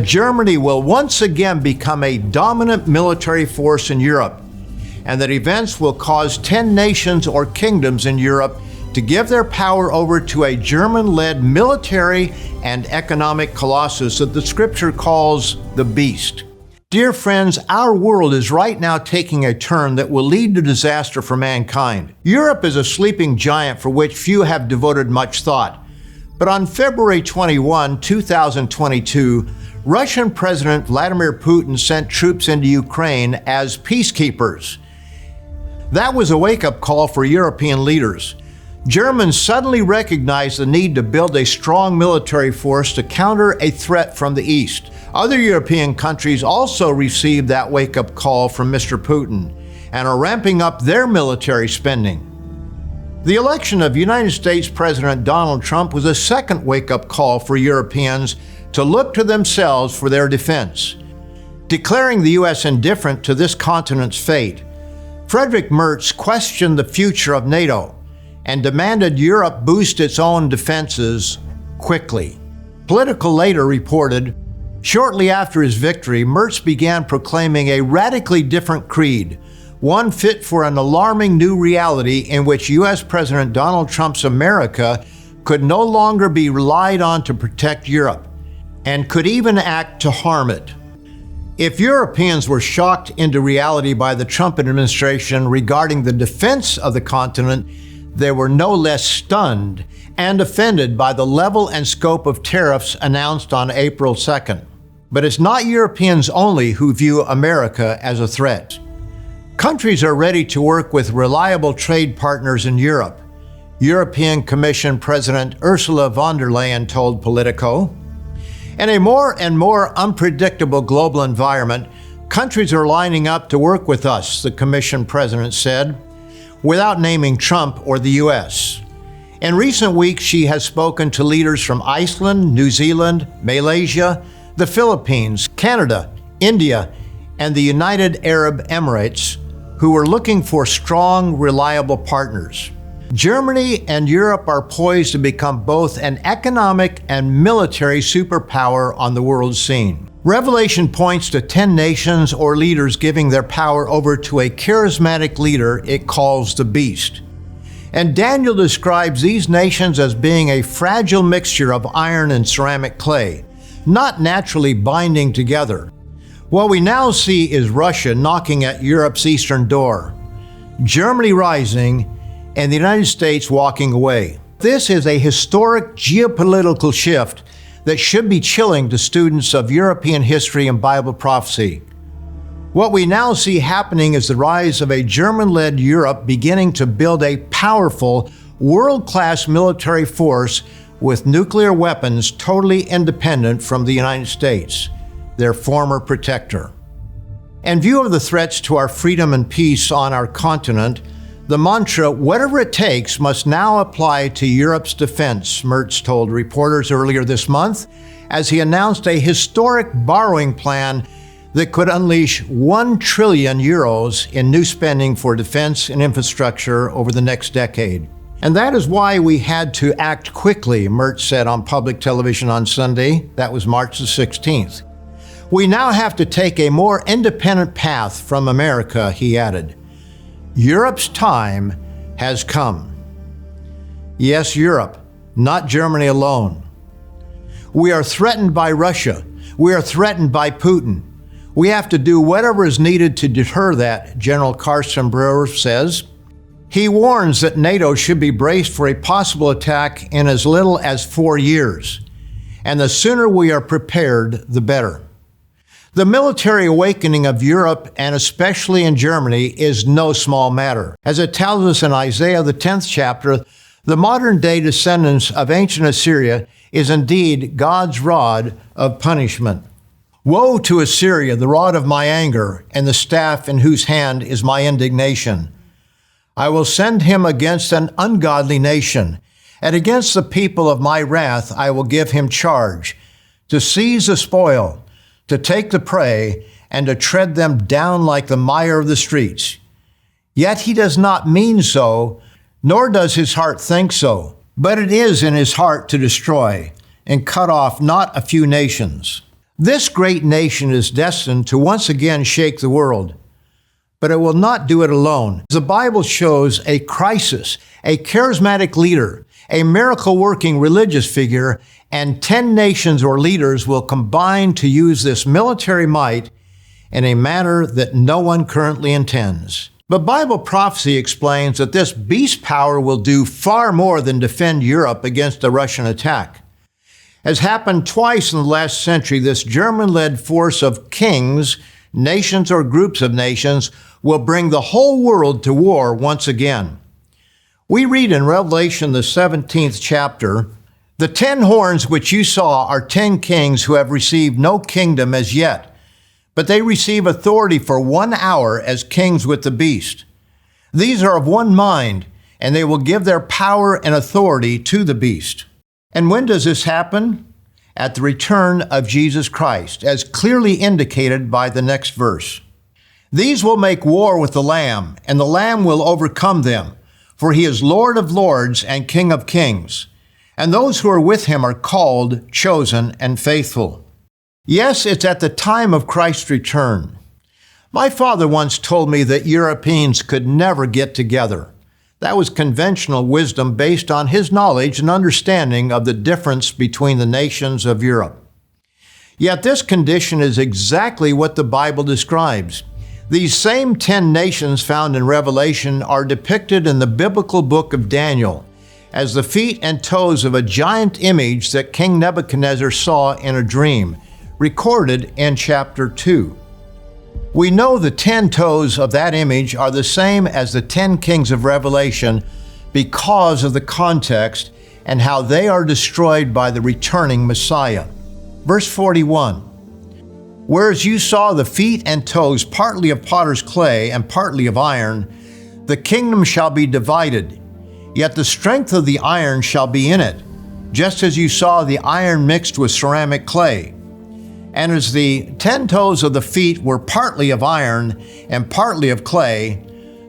Germany will once again become a dominant military force in Europe, and that events will cause 10 nations or kingdoms in Europe to give their power over to a German-led military and economic colossus that the scripture calls the beast. Dear friends, our world is right now taking a turn that will lead to disaster for mankind. Europe is a sleeping giant for which few have devoted much thought. But on February 21, 2022, Russian President Vladimir Putin sent troops into Ukraine as peacekeepers. That was a wake-up call for European leaders. Germans suddenly recognized the need to build a strong military force to counter a threat from the east. Other European countries also received that wake-up call from Mr. Putin and are ramping up their military spending. The election of United States President Donald Trump was a second wake-up call for Europeans to look to themselves for their defense. Declaring the U.S. indifferent to this continent's fate, Friedrich Merz questioned the future of NATO and demanded Europe boost its own defenses quickly. Politico later reported, shortly after his victory, Merz began proclaiming a radically different creed, one fit for an alarming new reality in which U.S. President Donald Trump's America could no longer be relied on to protect Europe, and could even act to harm it. If Europeans were shocked into reality by the Trump administration regarding the defense of the continent, they were no less stunned and offended by the level and scope of tariffs announced on April 2nd. But it's not Europeans only who view America as a threat. Countries are ready to work with reliable trade partners in Europe, European Commission President Ursula von der Leyen told Politico. In a more and more unpredictable global environment, countries are lining up to work with us, the Commission President said, without naming Trump or the U.S. In recent weeks, she has spoken to leaders from Iceland, New Zealand, Malaysia, the Philippines, Canada, India, and the United Arab Emirates, who are looking for strong, reliable partners. Germany and Europe are poised to become both an economic and military superpower on the world scene. Revelation points to 10 nations or leaders giving their power over to a charismatic leader it calls the beast. And Daniel describes these nations as being a fragile mixture of iron and ceramic clay, not naturally binding together. What we now see is Russia knocking at Europe's eastern door, Germany rising, and the United States walking away. This is a historic geopolitical shift that should be chilling to students of European history and Bible prophecy. What we now see happening is the rise of a German-led Europe beginning to build a powerful, world-class military force with nuclear weapons totally independent from the United States, their former protector. In view of the threats to our freedom and peace on our continent, the mantra, whatever it takes, must now apply to Europe's defense, Merz told reporters earlier this month, as he announced a historic borrowing plan that could unleash 1 trillion euros in new spending for defense and infrastructure over the next decade. And that is why we had to act quickly, Merz said on public television on Sunday. That was March the 16th. We now have to take a more independent path from America, he added. Europe's time has come. Yes, Europe, not Germany alone. We are threatened by Russia. We are threatened by Putin. We have to do whatever is needed to deter that, General Carsten Brewer says. He warns that NATO should be braced for a possible attack in as little as 4 years, and the sooner we are prepared, the better. The military awakening of Europe, and especially in Germany, is no small matter. As it tells us in Isaiah, the 10th chapter, the modern-day descendants of ancient Assyria is indeed God's rod of punishment. Woe to Assyria, the rod of my anger, and the staff in whose hand is my indignation. I will send him against an ungodly nation, and against the people of my wrath I will give him charge, to seize the spoil, to take the prey, and to tread them down like the mire of the streets. Yet he does not mean so, nor does his heart think so, but it is in his heart to destroy and cut off not a few nations. This great nation is destined to once again shake the world, but it will not do it alone. The Bible shows a crisis, a charismatic leader, a miracle-working religious figure, and 10 nations or leaders will combine to use this military might in a manner that no one currently intends. But Bible prophecy explains that this beast power will do far more than defend Europe against a Russian attack. As happened twice in the last century, this German-led force of kings, nations or groups of nations, will bring the whole world to war once again. We read in Revelation, the 17th chapter, "The 10 horns which you saw are 10 kings who have received no kingdom as yet, but they receive authority for 1 hour as kings with the beast. These are of one mind, and they will give their power and authority to the beast." And when does this happen? At the return of Jesus Christ, as clearly indicated by the next verse. "These will make war with the Lamb, and the Lamb will overcome them, for he is Lord of lords and King of kings. And those who are with him are called, chosen, and faithful." Yes, it's at the time of Christ's return. My father once told me that Europeans could never get together. That was conventional wisdom based on his knowledge and understanding of the difference between the nations of Europe. Yet this condition is exactly what the Bible describes. These same 10 nations found in Revelation are depicted in the biblical book of Daniel as the feet and toes of a giant image that King Nebuchadnezzar saw in a dream, recorded in chapter 2. We know the 10 toes of that image are the same as the 10 kings of Revelation because of the context and how they are destroyed by the returning Messiah. Verse 41, "Whereas you saw the feet and toes partly of potter's clay and partly of iron, the kingdom shall be divided, yet the strength of the iron shall be in it, just as you saw the iron mixed with ceramic clay. And as the 10 toes of the feet were partly of iron and partly of clay,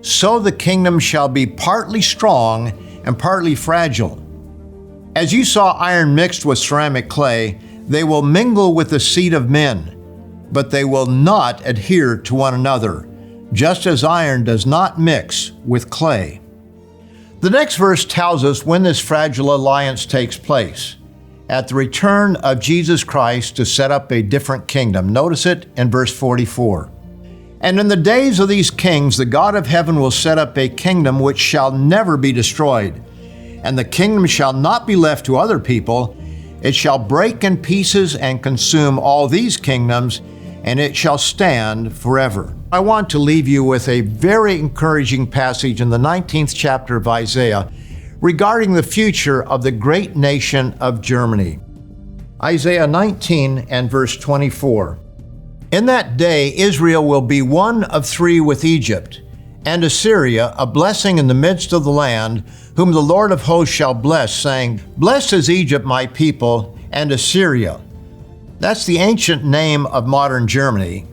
so the kingdom shall be partly strong and partly fragile. As you saw iron mixed with ceramic clay, they will mingle with the seed of men, but they will not adhere to one another, just as iron does not mix with clay." The next verse tells us when this fragile alliance takes place. At the return of Jesus Christ to set up a different kingdom. Notice it in verse 44. "And in the days of these kings, the God of heaven will set up a kingdom which shall never be destroyed. And the kingdom shall not be left to other people. It shall break in pieces and consume all these kingdoms, and it shall stand forever." I want to leave you with a very encouraging passage in the 19th chapter of Isaiah regarding the future of the great nation of Germany. Isaiah 19 and verse 24. "In that day Israel will be one of 3 with Egypt, and Assyria a blessing in the midst of the land, whom the Lord of hosts shall bless, saying, Blessed is Egypt, my people, and Assyria." That's the ancient name of modern Germany,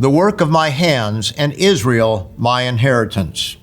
"the work of my hands, and Israel my inheritance."